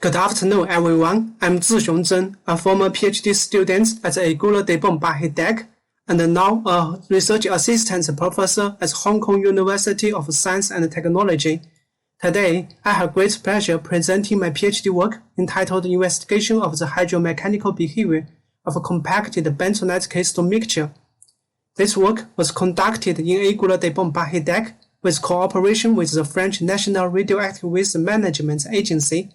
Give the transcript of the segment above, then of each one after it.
Good afternoon, everyone. I'm Zhixiong Zeng, a former PhD student at the École de Paris-Est and now a research assistant professor at Hong Kong University of Science and Technology. Today, I have great pleasure presenting my PhD work entitled Investigation of the Hydromechanical Behavior of a Compacted bentonite crystal mixture. This work was conducted in École de Paris-Est with cooperation with the French National Radioactive Waste Management Agency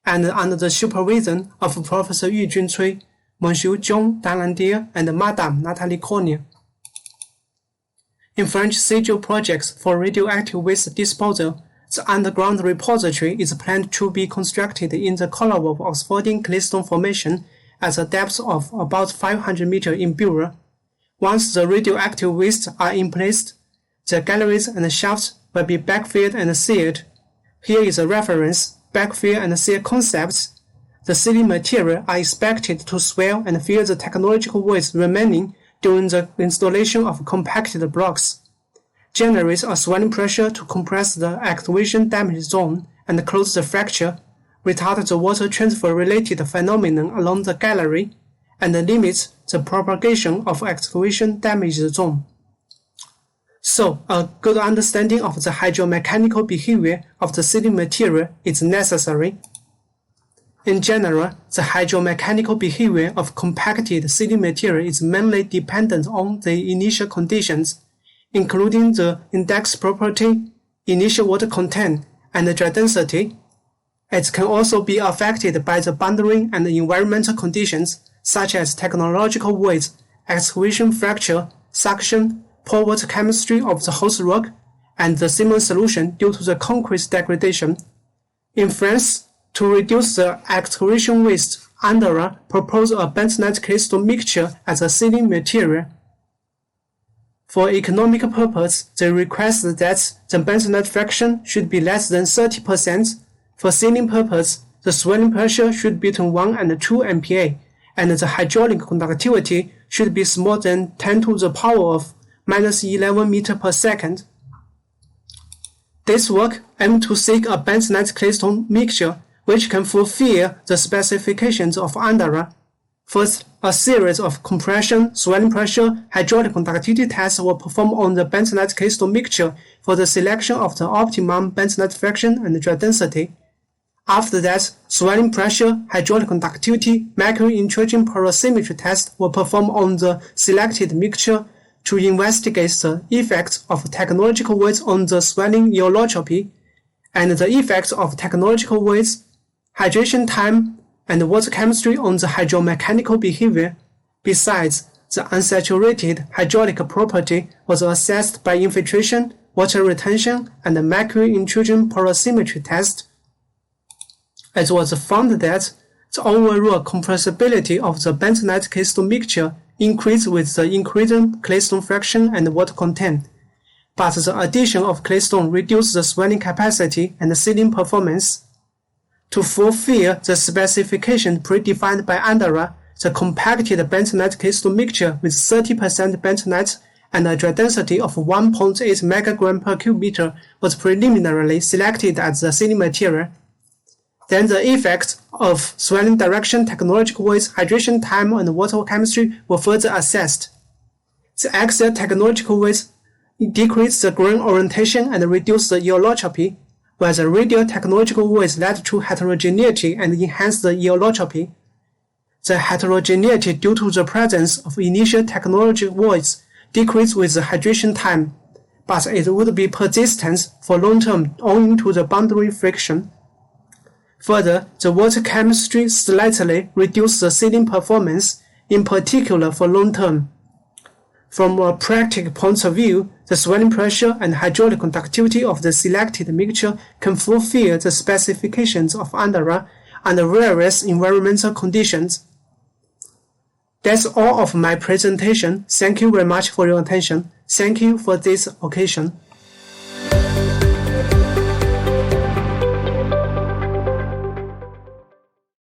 and under the supervision of Professor Yu Juncui, Monsieur John Dallandier, and Madame Nathalie Cornier. In French CIGIO projects for radioactive waste disposal, the underground repository is planned to be constructed in the Colorwolf Oxfordian Claystone Formation at a depth of about 500 meters in Bura. Once the radioactive wastes are in place, the galleries and shafts will be backfilled and sealed. Here is a reference. Backfill and seal concepts. The sealing material are expected to swell and fill the technological voids remaining during the installation of compacted blocks. Generate a swelling pressure to compress the activation damage zone and close the fracture, retard the water transfer related phenomenon along the gallery, and limit the propagation of activation damage zone. So, a good understanding of the hydromechanical behavior of the sealing material is necessary. In general, the hydromechanical behavior of compacted sealing material is mainly dependent on the initial conditions, including the index property, initial water content, and the dry density. It can also be affected by the boundary and environmental conditions, such as technological voids, excavation fracture, suction, pore water chemistry of the host rock, and the cement solution due to the concrete degradation. In France, to reduce the excavation waste, Andorra proposed a bentonite crystal mixture as a sealing material. For economic purpose, they request that the bentonite fraction should be less than 30%. For sealing purpose, the swelling pressure should be between 1 and 2 MPa, and the hydraulic conductivity should be smaller than 10 to the power of minus 11 meters per second. This work aims to seek a bentonite crystal mixture which can fulfill the specifications of Andorra. First, a series of compression, swelling pressure, hydraulic conductivity tests were performed on the bentonite crystal mixture for the selection of the optimum bentonite fraction and dry density. After that, swelling pressure, hydraulic conductivity, mercury intrusion porosimetry tests were performed on the selected mixture to investigate the effects of technological voids on the swelling eolotropy and the effects of technological voids, hydration time, and water chemistry on the hydromechanical behavior. Besides, the unsaturated hydraulic property was assessed by infiltration, water retention, and mercury intrusion porosimetry test. It was found that the overall compressibility of the bentonite crystal mixture increased with the increasing claystone fraction and water content, but the addition of claystone reduced the swelling capacity and sealing performance. To fulfill the specification predefined by Andorra, the compacted bentonite crystal mixture with 30% bentonite and a dry density of 1.8 megagram per cubic meter was preliminarily selected as the sealing material. Then the effects of swelling direction, technological voids, hydration time, and water chemistry were further assessed. The axial technological voids decreased the grain orientation and reduced the eolotropy, while the radial technological voids led to heterogeneity and enhanced the eolotropy. The heterogeneity due to the presence of initial technological voids decreased with the hydration time, but it would be persistent for long term owing to the boundary friction. Further, the water chemistry slightly reduced the sealing performance, in particular for long term. From a practical point of view, the swelling pressure and hydraulic conductivity of the selected mixture can fulfill the specifications of Andorra under various environmental conditions. That's all of my presentation. Thank you very much for your attention. Thank you for this occasion.